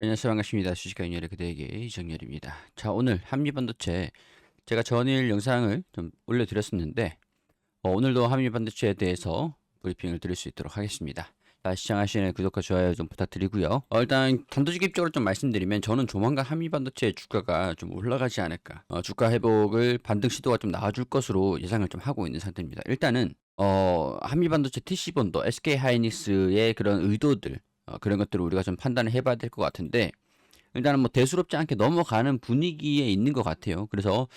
안녕하세요. 반갑습니다. 주식가 인열의 그대에게 이정열입니다. 자, 오늘 한미반도체 제가 전일 영상을 좀 올려드렸었는데 오늘도 한미반도체에 대해서 브리핑을 드릴 수 있도록 하겠습니다. 자, 시청하시는 구독과 좋아요 좀 부탁드리고요. 일단 단도직입적으로 좀 말씀드리면 저는 조만간 한미반도체 주가가 좀 올라가지 않을까, 주가 회복을 반등 시도가 좀 나와줄 것으로 예상을 좀 하고 있는 상태입니다. 일단은 한미반도체 TC본도 SK하이닉스의 그런 의도들, 그런 것들을 우리가 좀 판단을 해봐야 될 것 같은데, 일단은 뭐 대수롭지 않게 넘어가는 분위기에 있는 것 같아요. 그래서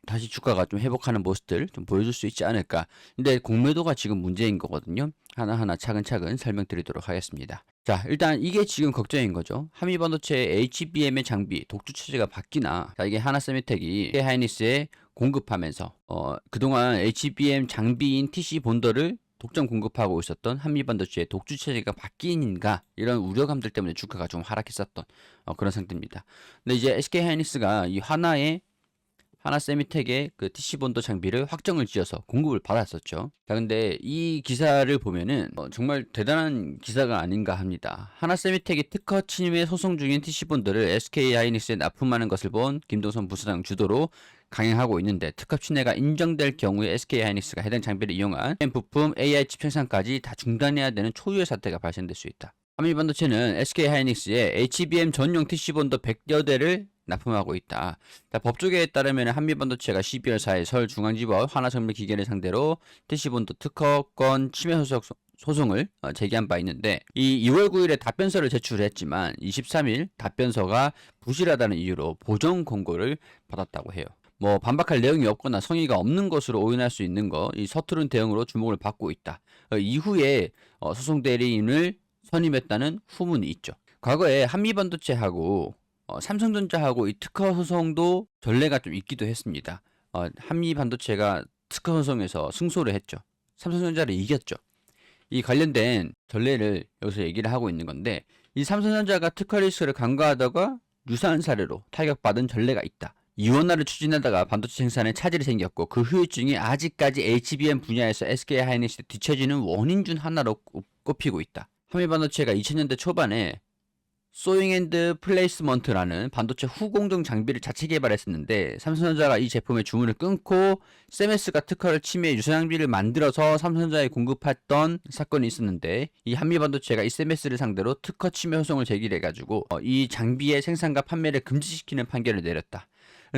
다시 주가가 좀 회복하는 모습들 좀 보여줄 수 있지 않을까. 근데 공매도가 지금 문제인 거거든요. 하나하나 차근차근 설명드리도록 하겠습니다. 자, 일단 이게 지금 걱정인 거죠. 한미반도체 HBM의 장비 독주 체제가 바뀌나. 자, 이게 하나세미텍이 하이닉스에 공급하면서 그동안 HBM 장비인 TC 본더를 독점 공급하고 있었던 한미반도체의 독주 체제가 바뀌는가, 이런 우려감들 때문에 주가가 좀 하락했었던 그런 상태입니다. 근데 이제 SK하이닉스가 이 하나세미텍의 그 TC본도 장비를 확정을 지어서 공급을 받았었죠. 자, 근데 이 기사를 보면은 정말 대단한 기사가 아닌가 합니다. 하나세미텍이 특허 침해 소송 중인 TC본들을 SK하이닉스에 납품하는 것을 본 김동선 부사장 주도로 강행하고 있는데, 특허 침해가 인정될 경우에 SK하이닉스가 해당 장비를 이용한 부품 AI 칩 생산까지 다 중단해야 되는 초유의 사태가 발생될 수 있다. 한미반도체는 SK하이닉스에 HBM 전용 TC본도 100여 대를 납품하고 있다. 법조계에 따르면 한미반도체가 12월 4일 서울중앙지법 하나정밀기계를 상대로 TC본도 특허권 침해 소송을 제기한 바 있는데, 이 2월 9일에 답변서를 제출했지만 23일 답변서가 부실하다는 이유로 보정 권고를 받았다고 해요. 뭐 반박할 내용이 없거나 성의가 없는 것으로 오인할 수 있는 이 서투른 대응으로 주목을 받고 있다. 이후에 소송 대리인을 선임했다는 후문이 있죠. 과거에 한미반도체하고 삼성전자하고 이 특허 소송도 전례가 좀 있기도 했습니다. 한미반도체가 특허 소송에서 승소를 했죠. 삼성전자를 이겼죠. 이 관련된 전례를 여기서 얘기를 하고 있는 건데, 이 삼성전자가 특허 리스크를 간과하다가 유사한 사례로 타격받은 전례가 있다. 이원화를 추진하다가 반도체 생산에 차질이 생겼고, 그 후유증이 아직까지 HBM 분야에서 SK하이닉스에 뒤처지는 원인 중 하나로 꼽히고 있다. 한미반도체가 2000년대 초반에 소잉 앤드 플레이스먼트라는 반도체 후공정 장비를 자체 개발했었는데, 삼성전자가 이 제품의 주문을 끊고 세메스가 특허를 침해 유사 장비를 만들어서 삼성전자에 공급했던 사건이 있었는데, 이 한미반도체가 이 세메스를 상대로 특허 침해 소송을 제기해가지고 이 장비의 생산과 판매를 금지시키는 판결을 내렸다.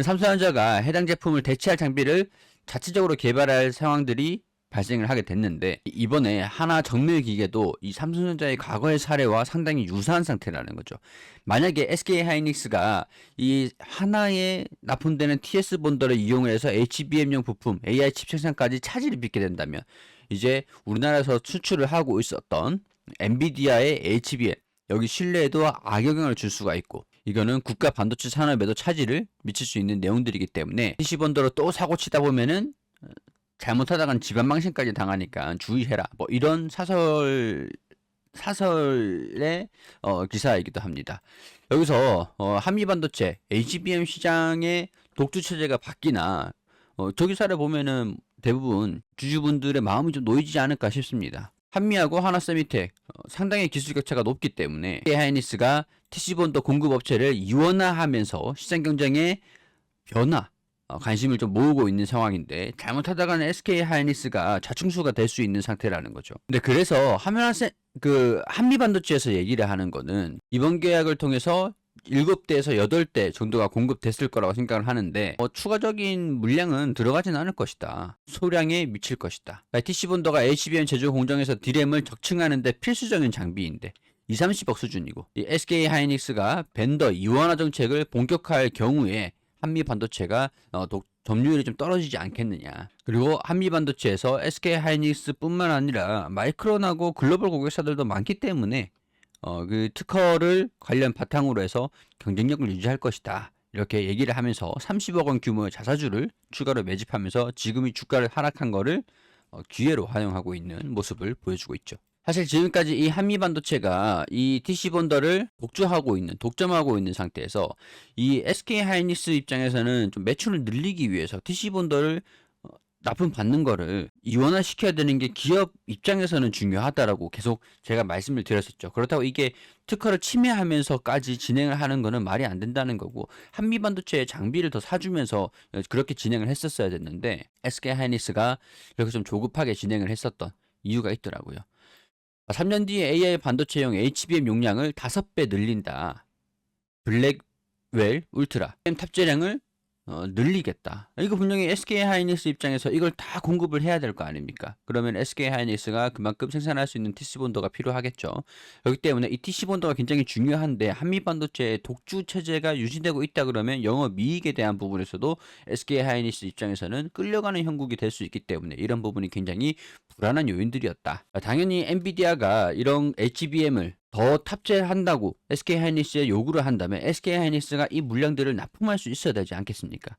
삼성전자가 해당 제품을 대체할 장비를 자체적으로 개발할 상황들이 발생을 하게 됐는데, 이번에 하나 정밀 기계도 이 삼성전자의 과거의 사례와 상당히 유사한 상태라는 거죠. 만약에 SK하이닉스가 이 하나에 납품되는 TS 본더를 이용해서 HBM용 부품, AI 칩 생산까지 차질을 빚게 된다면, 이제 우리나라에서 수출을 하고 있었던 엔비디아의 HBM, 여기 신뢰에도 악영향을 줄 수가 있고, 이거는 국가 반도체 산업에도 차질을 미칠 수 있는 내용들이기 때문에 TC 본더로 또 사고 치다 보면은 잘못하다간 집안 망신까지 당하니까 주의해라, 뭐 이런 사설의 기사이기도 합니다. 여기서 한미반도체 HBM 시장의 독주 체제가 바뀌나, 저 기사를 보면은 대부분 주주분들의 마음이 좀 놓이지 않을까 싶습니다. 한미하고 하나세미텍 상당히 기술 격차가 높기 때문에 하이닉스가 TC본도 공급업체를 이원화하면서 시장 경쟁의 변화, 관심을 좀 모으고 있는 상황인데, 잘못하다가는 SK하이닉스가 자충수가 될 수 있는 상태라는 거죠. 근데 그래서 한미반도체에서 얘기를 하는 거는 이번 계약을 통해서 7대에서 8대 정도가 공급됐을 거라고 생각을 하는데, 추가적인 물량은 들어가진 않을 것이다. 소량에 미칠 것이다. TC본더가 HBM 제조 공정에서 D램을 적층하는데 필수적인 장비인데 2, 30억 수준이고, 이 SK하이닉스가 벤더 이원화 정책을 본격화할 경우에 한미반도체가 점유율이 좀 떨어지지 않겠느냐. 그리고 한미반도체에서 SK하이닉스뿐만 아니라 마이크론하고 글로벌 고객사들도 많기 때문에 그 특허를 관련 바탕으로 해서 경쟁력을 유지할 것이다. 이렇게 얘기를 하면서 30억 원 규모의 자사주를 추가로 매집하면서 지금이 주가를 하락한 거를 기회로 활용하고 있는 모습을 보여주고 있죠. 사실 지금까지 이 한미반도체가 이 TC본더를 독점하고 있는 상태에서 이 SK하이닉스 입장에서는 좀 매출을 늘리기 위해서 TC본더를 납품 받는 거를 이원화시켜야 되는 게 기업 입장에서는 중요하다라고 계속 제가 말씀을 드렸었죠. 그렇다고 이게 특허를 침해하면서까지 진행을 하는 거는 말이 안 된다는 거고, 한미반도체의 장비를 더 사주면서 그렇게 진행을 했었어야 됐는데 SK하이닉스가 이렇게 좀 조급하게 진행을 했었던 이유가 있더라고요. 3년 뒤에 AI 반도체용 HBM 용량을 5배 늘린다. 블랙웰 울트라 탑재량을 늘리겠다. 이거 분명히 SK하이닉스 입장에서 이걸 다 공급을 해야 될 거 아닙니까? 그러면 SK하이닉스가 그만큼 생산할 수 있는 TC 본도가 필요하겠죠. 그렇기 때문에 이 TC 본도가 굉장히 중요한데, 한미 반도체의 독주 체제가 유지되고 있다 그러면 영업 이익에 대한 부분에서도 SK하이닉스 입장에서는 끌려가는 형국이 될 수 있기 때문에 이런 부분이 굉장히 불안한 요인들이었다. 당연히 엔비디아가 이런 HBM을 더 탑재한다고 SK하이닉스에 요구를 한다면 SK하이닉스가 이 물량들을 납품할 수 있어야 되지 않겠습니까?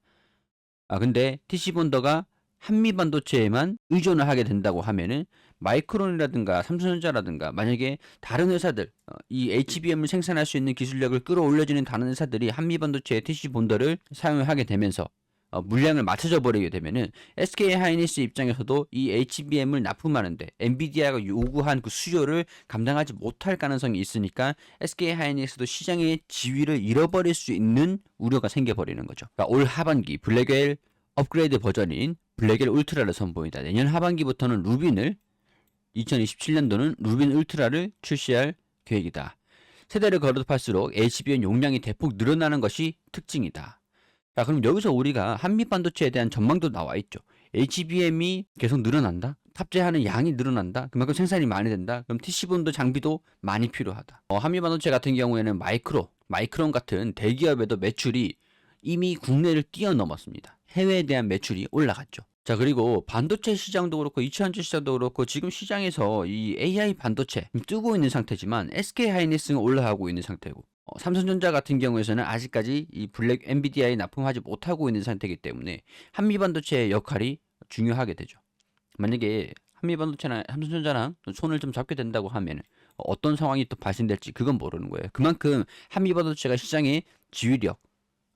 근데 TC본더가 한미반도체에만 의존을 하게 된다고 하면은 마이크론이라든가 삼성전자라든가 만약에 다른 회사들 이 HBM을 생산할 수 있는 기술력을 끌어올려주는 다른 회사들이 한미반도체의 TC본더를 사용을 하게 되면서 물량을 맞춰져 버리게 되면은 SK하이닉스 입장에서도 이 HBM을 납품하는데 엔비디아가 요구한 그 수요를 감당하지 못할 가능성이 있으니까 SK하이닉스도 시장의 지위를 잃어버릴 수 있는 우려가 생겨버리는 거죠. 그러니까 올 하반기 블랙웰 업그레이드 버전인 블랙웰 울트라를 선보인다. 내년 하반기부터는 루빈을 2027년도는 루빈 울트라를 출시할 계획이다. 세대를 거듭할수록 HBM 용량이 대폭 늘어나는 것이 특징이다. 자, 그럼 여기서 우리가 한미반도체에 대한 전망도 나와 있죠. HBM이 계속 늘어난다? 탑재하는 양이 늘어난다? 그만큼 생산이 많이 된다? 그럼 TC본도 장비도 많이 필요하다. 한미반도체 같은 경우에는 마이크론 같은 대기업에도 매출이 이미 국내를 뛰어넘었습니다. 해외에 대한 매출이 올라갔죠. 자, 그리고 반도체 시장도 그렇고 이차전지 시장도 그렇고 지금 시장에서 이 AI 반도체 뜨고 있는 상태지만 SK하이닉스는 올라가고 있는 상태고, 삼성전자 같은 경우에서는 아직까지 이 블랙 엔비디아에 납품하지 못하고 있는 상태이기 때문에 한미반도체의 역할이 중요하게 되죠. 만약에 한미반도체나 삼성전자랑 손을 좀 잡게 된다고 하면 어떤 상황이 또 발생될지 그건 모르는 거예요. 그만큼 한미반도체가 시장의 지휘력,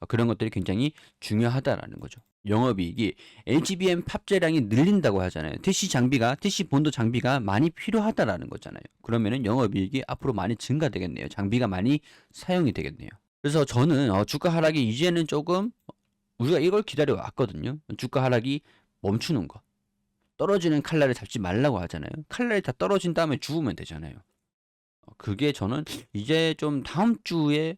그런 것들이 굉장히 중요하다라는 거죠. 영업이익이 HBM 탑재량이 늘린다고 하잖아요. TC 본도 장비가 많이 필요하다라는 거잖아요. 그러면은 영업이익이 앞으로 많이 증가되겠네요. 장비가 많이 사용이 되겠네요. 그래서 저는 주가 하락이 이제는 조금 우리가 이걸 기다려 왔거든요. 주가 하락이 멈추는 거. 떨어지는 칼날을 잡지 말라고 하잖아요. 칼날이 다 떨어진 다음에 주우면 되잖아요. 그게 저는 이제 좀 다음 주에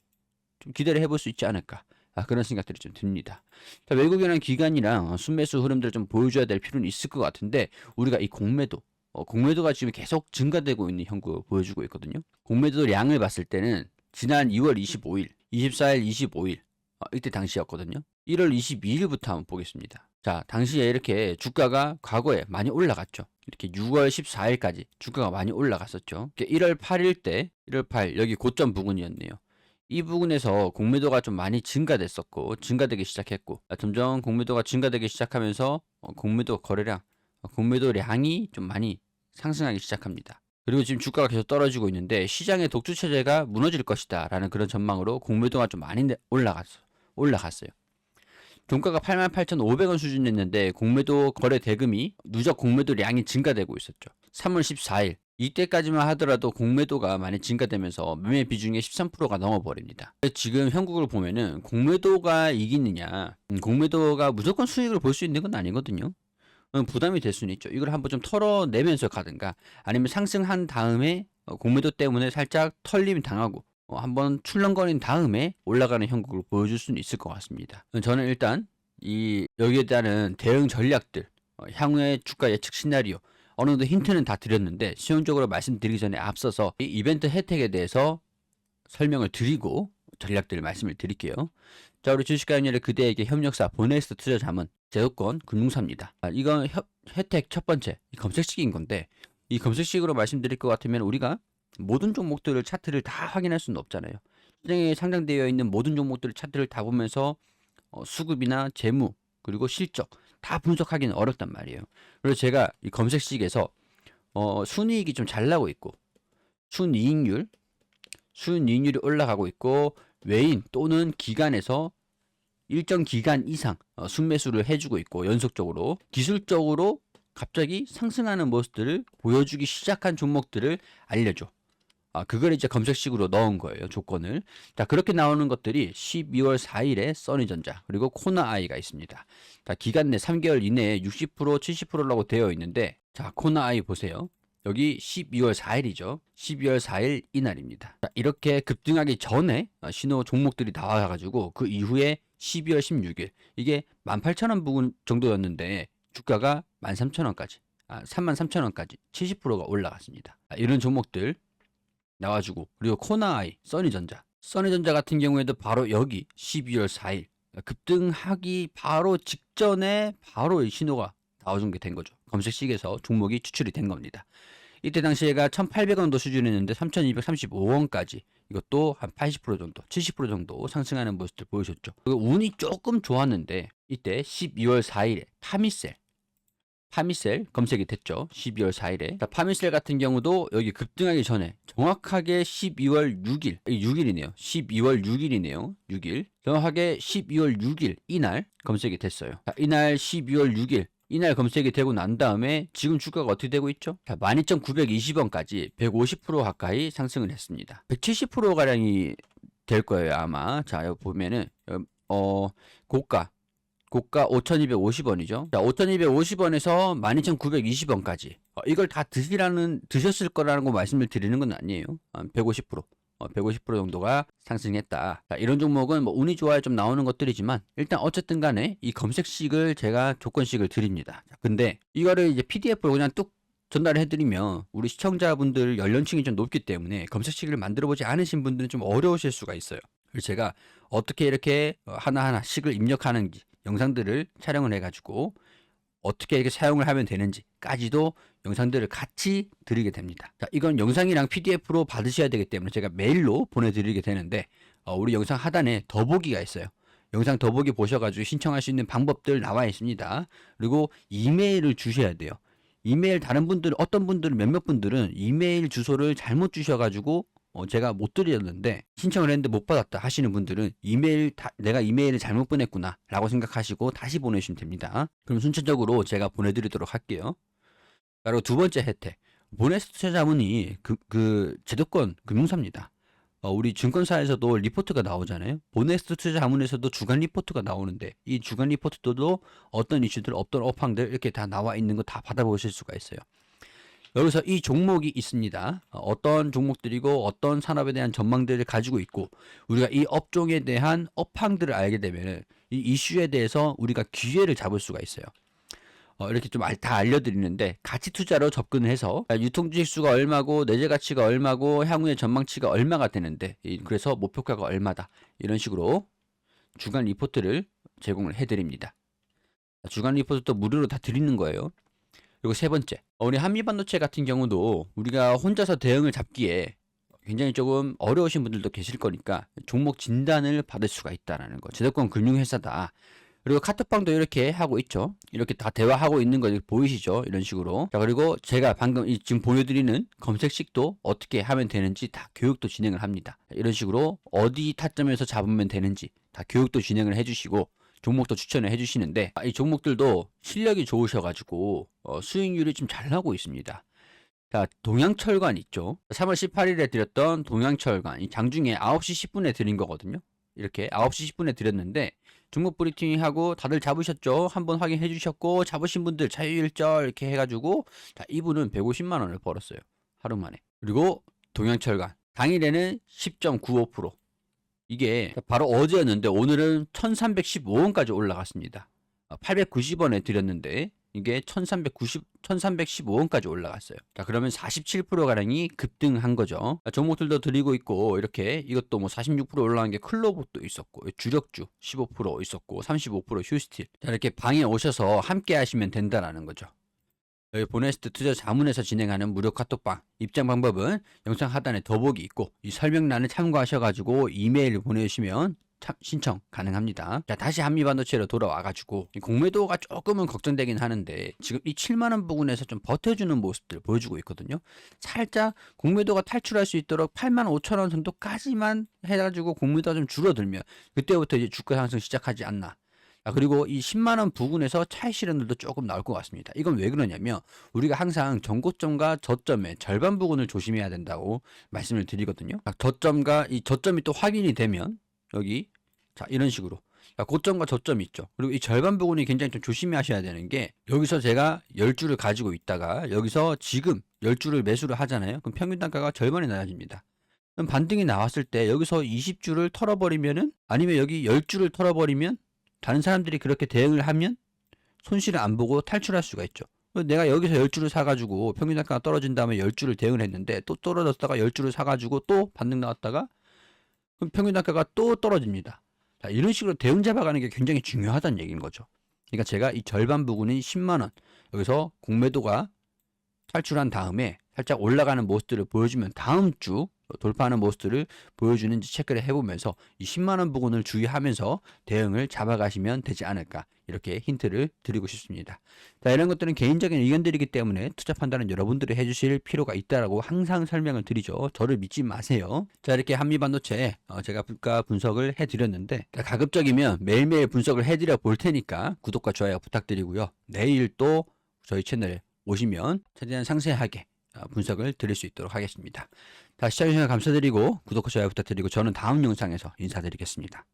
좀 기대를 해볼 수 있지 않을까. 그런 생각들이 좀 듭니다. 자, 외국인한 기관이랑 순매수 흐름들을 좀 보여줘야 될 필요는 있을 것 같은데, 우리가 이 공매도가 지금 계속 증가되고 있는 형국을 보여주고 있거든요. 공매도 량을 봤을 때는 지난 2월 25일, 24일, 25일 이때 당시였거든요. 1월 22일부터 한번 보겠습니다. 자, 당시에 이렇게 주가가 과거에 많이 올라갔죠. 이렇게 6월 14일까지 주가가 많이 올라갔었죠. 1월 8일 때, 1월 8일 여기 고점 부근이었네요. 이 부분에서 공매도가 좀 많이 증가됐었고, 증가되기 시작했고, 점점 공매도가 증가되기 시작하면서 공매도 거래량, 공매도량이 좀 많이 상승하기 시작합니다. 그리고 지금 주가가 계속 떨어지고 있는데 시장의 독주 체제가 무너질 것이다 라는 그런 전망으로 공매도가 좀 많이 올라갔어요. 종가가 88,500원 수준이었는데 공매도 거래 대금이 누적 공매도량이 증가되고 있었죠. 3월 14일 이때까지만 하더라도 공매도가 많이 증가되면서 매매 비중의 13%가 넘어버립니다. 지금 형국을 보면은 공매도가 이기느냐, 공매도가 무조건 수익을 볼 수 있는 건 아니거든요. 부담이 될 수는 있죠. 이걸 한번 좀 털어내면서 가든가, 아니면 상승한 다음에 공매도 때문에 살짝 털림 당하고 한번 출렁거린 다음에 올라가는 형국을 보여줄 수는 있을 것 같습니다. 저는 일단 여기에 대한 대응 전략들, 향후의 주가 예측 시나리오 어느 정도 힌트는 다 드렸는데, 시험적으로 말씀드리기 전에 앞서서 이 이벤트 혜택에 대해서 설명을 드리고 전략들을 말씀을 드릴게요. 자, 우리 주식가연열의 그대에게 협력사 보네스트 투자자문 제도권 금융사입니다. 이건 혜택 첫 번째 검색식인 건데, 이 검색식으로 말씀드릴 것 같으면 우리가 모든 종목들을 차트를 다 확인할 수는 없잖아요. 시장에 상장되어 있는 모든 종목들을 차트를 다 보면서 수급이나 재무 그리고 실적 다 분석하기는 어렵단 말이에요. 그래서 제가 이 검색식에서 순이익이 좀 잘 나고 있고, 순이익률이 올라가고 있고, 외인 또는 기관에서 일정 기간 이상 순매수를 해주고 있고 연속적으로 기술적으로 갑자기 상승하는 모습들을 보여주기 시작한 종목들을 알려줘. 그걸 이제 검색식으로 넣은 거예요, 조건을. 자, 그렇게 나오는 것들이 12월 4일에 써니전자, 그리고 코나아이가 있습니다. 자, 기간 내 3개월 이내에 60%, 70%라고 되어 있는데, 자, 코나아이 보세요. 여기 12월 4일이죠. 12월 4일 이날입니다. 자, 이렇게 급등하기 전에 신호 종목들이 나와가지고, 그 이후에 12월 16일, 이게 18,000원 부근 정도였는데, 주가가 13,000원까지, 33,000원까지 70%가 올라갔습니다. 이런 종목들, 나와주고, 그리고 코나아이, 써니전자 같은 경우에도 바로 여기 12월 4일 급등하기 바로 직전에 바로 이 신호가 나와준 게 된 거죠. 검색식에서 종목이 추출이 된 겁니다. 이때 당시에가 1,800원도 수준이었는데 3,235원까지 이것도 한 80% 정도, 70% 정도 상승하는 모습을 보여줬죠. 그리고 운이 조금 좋았는데 이때 12월 4일에 파미셀 검색이 됐죠. 12월 4일에. 파미셀 같은 경우도 여기 급등하기 전에 정확하게 12월 6일, 6일이네요. 12월 6일이네요. 6일. 정확하게 12월 6일 이날 검색이 됐어요. 자, 이날 12월 6일 이날 검색이 되고 난 다음에 지금 주가가 어떻게 되고 있죠? 자, 12,920원까지 150% 가까이 상승을 했습니다. 170%가량이 될 거예요, 아마. 자, 여기 보면은 고가 5,250원이죠. 자, 5,250원에서 12,920원까지. 이걸 다 드셨을 거라는 거 말씀을 드리는 건 아니에요. 150%. 150% 정도가 상승했다. 자, 이런 종목은 뭐 운이 좋아야 좀 나오는 것들이지만 일단 어쨌든 간에 이 검색식을 제가 조건식을 드립니다. 자, 근데 이거를 이제 PDF로 그냥 뚝 전달해 드리면 우리 시청자분들 연령층이 좀 높기 때문에 검색식을 만들어 보지 않으신 분들은 좀 어려우실 수가 있어요. 그래서 제가 어떻게 이렇게 하나하나씩을 입력하는지 영상들을 촬영을 해가지고 어떻게 이렇게 사용을 하면 되는지까지도 영상들을 같이 드리게 됩니다. 자, 이건 영상이랑 PDF로 받으셔야 되기 때문에 제가 메일로 보내드리게 되는데 우리 영상 하단에 더보기가 있어요. 영상 더보기 보셔가지고 신청할 수 있는 방법들 나와 있습니다. 그리고 이메일을 주셔야 돼요. 이메일 다른 분들, 어떤 분들은 몇몇 분들은 이메일 주소를 잘못 주셔가지고 제가 못 드렸는데 신청을 했는데 못 받았다 하시는 분들은 내가 이메일을 잘못 보냈구나 라고 생각하시고 다시 보내주시면 됩니다. 그럼 순차적으로 제가 보내드리도록 할게요. 바로 두 번째 혜택, 보네스트 투자자문이 제도권 금융사입니다. 우리 증권사에서도 리포트가 나오잖아요. 보네스트 투자자문에서도 주간 리포트가 나오는데 이 주간 리포트도 어떤 이슈들, 어떤 업황들 이렇게 다 나와 있는 거 다 받아보실 수가 있어요. 여기서 이 종목이 있습니다. 어떤 종목들이고 어떤 산업에 대한 전망들을 가지고 있고 우리가 이 업종에 대한 업황들을 알게 되면 이 이슈에 대해서 우리가 기회를 잡을 수가 있어요. 이렇게 좀 다 알려드리는데 가치 투자로 접근을 해서 유통주식수가 얼마고 내재 가치가 얼마고 향후의 전망치가 얼마가 되는데 그래서 목표가가 얼마다 이런 식으로 주간 리포트를 제공을 해드립니다. 주간 리포트도 무료로 다 드리는 거예요. 그리고 세 번째, 우리 한미반도체 같은 경우도 우리가 혼자서 대응을 잡기에 굉장히 조금 어려우신 분들도 계실 거니까 종목 진단을 받을 수가 있다는 거. 제도권 금융회사다. 그리고 카톡방도 이렇게 하고 있죠. 이렇게 다 대화하고 있는 거 보이시죠? 이런 식으로. 자, 그리고 제가 방금 지금 보여드리는 검색식도 어떻게 하면 되는지 다 교육도 진행을 합니다. 이런 식으로 어디 타점에서 잡으면 되는지 다 교육도 진행을 해주시고 종목도 추천을 해주시는데 이 종목들도 실력이 좋으셔가지고 수익률이 좀 잘 나고 있습니다. 자, 동양철관 있죠. 3월 18일에 드렸던 동양철관, 이 장중에 9시 10분에 드린 거거든요. 이렇게 9시 10분에 드렸는데 종목 브리핑하고 다들 잡으셨죠? 한번 확인해 주셨고 잡으신 분들 자유일절 이렇게 해가지고 자, 이분은 150만 원을 벌었어요. 하루 만에. 그리고 동양철관 당일에는 10.95%. 이게 바로 어제였는데 오늘은 1315원까지 올라갔습니다. 890원에 드렸는데 이게 1315원까지 올라갔어요. 자, 그러면 47%가량이 급등한 거죠. 종목들도 드리고 있고 이렇게 이것도 뭐 46% 올라간 게 클로봇도 있었고 주력주 15% 있었고 35% 휴스틸. 자, 이렇게 방에 오셔서 함께 하시면 된다라는 거죠. 여기 보네스트 투자 자문에서 진행하는 무료 카톡방 입장 방법은 영상 하단에 더보기 있고 이 설명란을 참고하셔가지고 이메일 보내주시면 신청 가능합니다. 자, 다시 한미반도체로 돌아와가지고 공매도가 조금은 걱정되긴 하는데 지금 이 7만원 부근에서 좀 버텨주는 모습들 보여주고 있거든요. 살짝 공매도가 탈출할 수 있도록 8만 5천원 정도까지만 해가지고 공매도가 좀 줄어들면 그때부터 이제 주가 상승 시작하지 않나. 그리고 이 10만원 부근에서 차익 실현들도 조금 나올 것 같습니다. 이건 왜 그러냐면 우리가 항상 전고점과 저점의 절반 부근을 조심해야 된다고 말씀을 드리거든요. 저점과 이 저점이 또 확인이 되면 여기 자 이런 식으로 고점과 저점이 있죠. 그리고 이 절반 부분이 굉장히 좀 조심하셔야 되는 게 여기서 제가 10주를 가지고 있다가 여기서 지금 10주를 매수를 하잖아요. 그럼 평균 단가가 절반이 낮아집니다. 그럼 반등이 나왔을 때 여기서 20주를 털어버리면은 아니면 여기 10주를 털어버리면 다른 사람들이 그렇게 대응을 하면 손실을 안 보고 탈출할 수가 있죠. 내가 여기서 10주를 사가지고 평균 단가가 떨어진 다음에 10주를 대응을 했는데 또 떨어졌다가 10주를 사가지고 또 반등 나왔다가 그럼 평균 단가가 또 떨어집니다. 자, 이런 식으로 대응 잡아가는 게 굉장히 중요하다는 얘기인 거죠. 그러니까 제가 이 절반 부분인 10만원 여기서 공매도가 탈출한 다음에 살짝 올라가는 모습들을 보여주면 다음 주 돌파하는 모습들을 보여주는지 체크를 해보면서 이 10만원 부분을 주의하면서 대응을 잡아가시면 되지 않을까 이렇게 힌트를 드리고 싶습니다. 자, 이런 것들은 개인적인 의견들이기 때문에 투자 판단은 여러분들이 해주실 필요가 있다라고 항상 설명을 드리죠. 저를 믿지 마세요. 자, 이렇게 한미반도체 제가 물가 분석을 해드렸는데 가급적이면 매일매일 분석을 해드려 볼 테니까 구독과 좋아요 부탁드리고요. 내일 또 저희 채널에 오시면 최대한 상세하게 분석을 드릴 수 있도록 하겠습니다. 다시 시청해주셔서 감사드리고 구독과 좋아요 부탁드리고 저는 다음 영상에서 인사드리겠습니다.